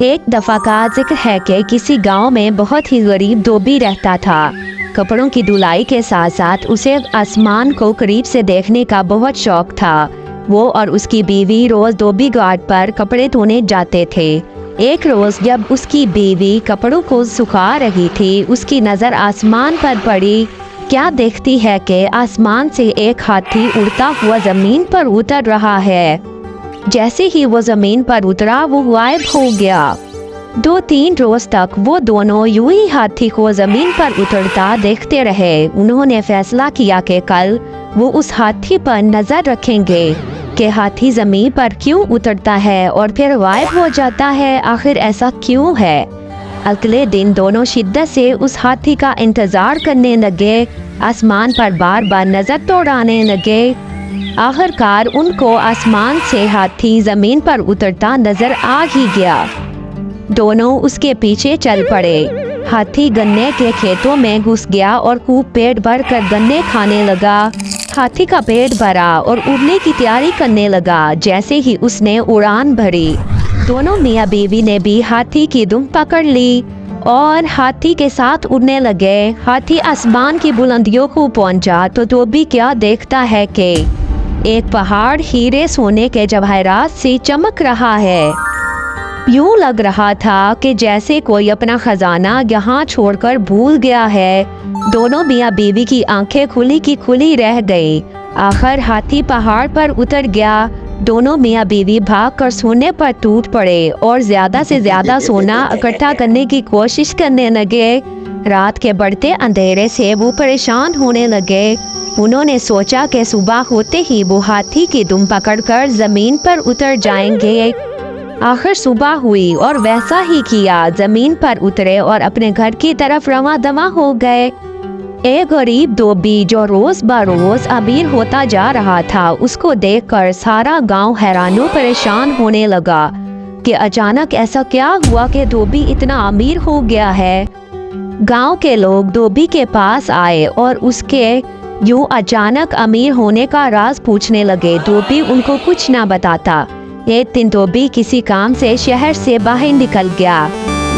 ایک دفعہ کا ذکر ہے کہ کسی گاؤں میں بہت ہی غریب دھوبی رہتا تھا۔ کپڑوں کی دھلائی کے ساتھ ساتھ اسے آسمان کو قریب سے دیکھنے کا بہت شوق تھا۔ وہ اور اس کی بیوی روز دھوبی گھاٹ پر کپڑے دھونے جاتے تھے۔ ایک روز جب اس کی بیوی کپڑوں کو سکھا رہی تھی، اس کی نظر آسمان پر پڑی۔ کیا دیکھتی ہے کہ آسمان سے ایک ہاتھی اڑتا ہوا زمین پر اتر رہا ہے۔ جیسے ہی وہ زمین پر اترا وہ غائب ہو گیا۔ 2-3 روز تک وہ دونوں یوں ہی ہاتھی کو زمین پر اترتا دیکھتے رہے۔ انہوں نے فیصلہ کیا کہ کل وہ اس ہاتھی پر نظر رکھیں گے کہ ہاتھی زمین پر کیوں اترتا ہے اور پھر غائب ہو جاتا ہے، آخر ایسا کیوں ہے۔ اگلے دن دونوں شدت سے اس ہاتھی کا انتظار کرنے لگے، آسمان پر بار بار نظر دوڑانے لگے۔ آخرکار ان کو آسمان سے ہاتھی زمین پر اترتا نظر آ ہی گیا۔ دونوں اس کے پیچھے چل پڑے۔ ہاتھی گنے کے کھیتوں میں گھس گیا اور خوب پیٹ بھر کر گنے کھانے لگا۔ ہاتھی کا پیٹ بھرا اور اڑنے کی تیاری کرنے لگا۔ جیسے ہی اس نے اڑان بھری، دونوں میاں بیوی نے بھی ہاتھی کی دم پکڑ لی اور ہاتھی کے ساتھ اڑنے لگے۔ ہاتھی آسمان کی بلندیوں کو پہنچا تو دھوبی کیا دیکھتا ہے کہ ایک پہاڑ ہیرے سونے کے جواہرات سے چمک رہا ہے۔ یوں لگ رہا تھا کہ جیسے کوئی اپنا خزانہ یہاں چھوڑ کر بھول گیا ہے۔ دونوں میاں بیوی کی آنکھیں کھلی کی کھلی رہ گئی۔ آخر ہاتھی پہاڑ پر اتر گیا۔ دونوں میاں بیوی بھاگ کر سونے پر ٹوٹ پڑے اور زیادہ سے زیادہ سونا اکٹھا کرنے کی کوشش کرنے لگے۔ رات کے بڑھتے اندھیرے سے وہ پریشان ہونے لگے۔ انہوں نے سوچا کہ صبح ہوتے ہی وہ ہاتھی کی دم پکڑ کر زمین پر اتر جائیں گے۔ آخر صبح ہوئی اور ویسا ہی کیا، زمین پر اترے اور اپنے گھر کی طرف رواں دواں ہو گئے۔ ایک غریب دھوبی جو روز بروز امیر ہوتا جا رہا تھا، اس کو دیکھ کر سارا گاؤں حیران و پریشان ہونے لگا کہ اچانک ایسا کیا ہوا کہ دھوبی اتنا امیر ہو گیا ہے۔ گاؤں کے لوگ دھوبی کے پاس آئے اور اس کے یوں اچانک امیر ہونے کا راز پوچھنے لگے۔ دھوبی ان کو کچھ نہ بتاتا۔ ایک دن دھوبی کسی کام سے شہر سے باہر نکل گیا۔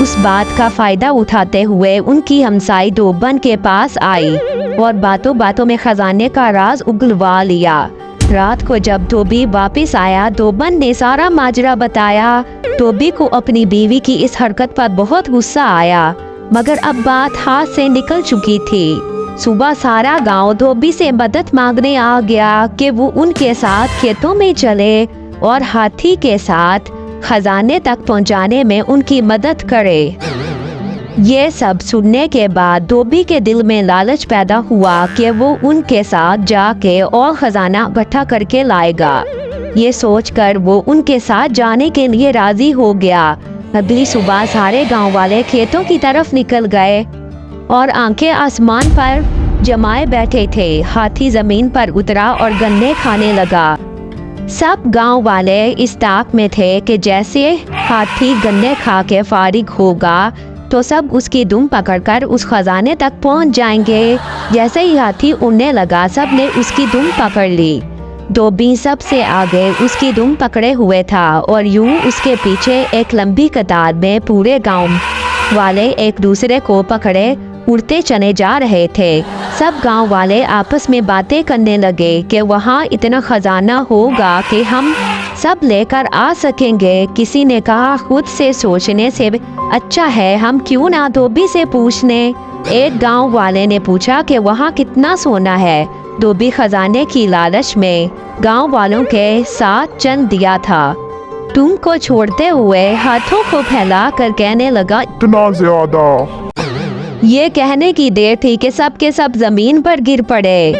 اس بات کا فائدہ اٹھاتے ہوئے ان کی ہمسائی دھوبن کے پاس آئی اور باتوں باتوں میں خزانے کا راز اگلوا لیا۔ رات کو جب دھوبی واپس آیا، دھوبن نے سارا ماجرا بتایا۔ دھوبی کو اپنی بیوی کی اس حرکت پر بہت غصہ آیا، مگر اب بات ہاتھ سے نکل چکی تھی۔ صبح سارا گاؤں دھوبی سے مدد مانگنے آ گیا کہ وہ ان کے ساتھ کھیتوں میں چلے اور ہاتھی کے ساتھ خزانے تک پہنچانے میں ان کی مدد کرے۔ یہ سب سننے کے بعد دھوبی کے دل میں لالچ پیدا ہوا کہ وہ ان کے ساتھ جا کے اور خزانہ اکٹھا کر کے لائے گا۔ یہ سوچ کر وہ ان کے ساتھ جانے کے لیے راضی ہو گیا۔ اگلی صبح سارے گاؤں والے کھیتوں کی طرف نکل گئے اور آنکھیں آسمان پر جمائے بیٹھے تھے۔ ہاتھی زمین پر اترا اور گنے کھانے لگا۔ سب گاؤں والے اس طاق میں تھے کہ جیسے ہاتھی گنے کھا کے فارغ ہوگا تو سب اس کی دم پکڑ کر اس خزانے تک پہنچ جائیں گے۔ جیسے ہی ہاتھی اڑنے لگا، سب نے اس کی دم پکڑ لی۔ دھوبی سب سے آگے اس کی دم پکڑے ہوئے تھا اور یوں اس کے پیچھے ایک لمبی قطار میں پورے گاؤں والے ایک دوسرے کو پکڑے اڑتے چلے جا رہے تھے۔ سب گاؤں والے آپس میں باتیں کرنے لگے کہ وہاں اتنا خزانہ ہوگا کہ ہم سب لے کر آ سکیں گے۔ کسی نے کہا خود سے سوچنے سے اچھا ہے ہم کیوں نہ دھوبی سے پوچھ لیں۔ ایک گاؤں والے نے پوچھا کہ وہاں کتنا سونا ہے۔ دھوبی خزانے کی لالچ میں گاؤں والوں کے ساتھ چل دیا تھا۔ تم کو چھوڑتے ہوئے ہاتھوں کو پھیلا کر کہنے لگا، اتنا زیادہ۔ یہ کہنے کی دیر تھی کہ سب کے سب زمین پر گر پڑے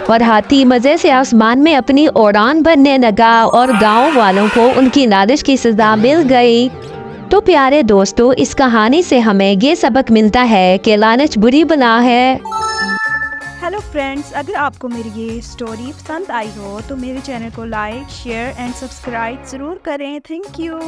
اور ہاتھی مزے سے آسمان میں اپنی اڑان بھرنے لگا اور گاؤں والوں کو ان کی لالچ کی سزا مل گئی۔ تو پیارے دوستو، اس کہانی سے ہمیں یہ سبق ملتا ہے کہ لالچ بری بلا ہے۔ ہیلو فرینڈز، اگر آپ کو میری یہ سٹوری پسند آئی ہو تو میرے چینل کو لائک، شیئر اینڈ سبسکرائب ضرور کریں۔ Thank you.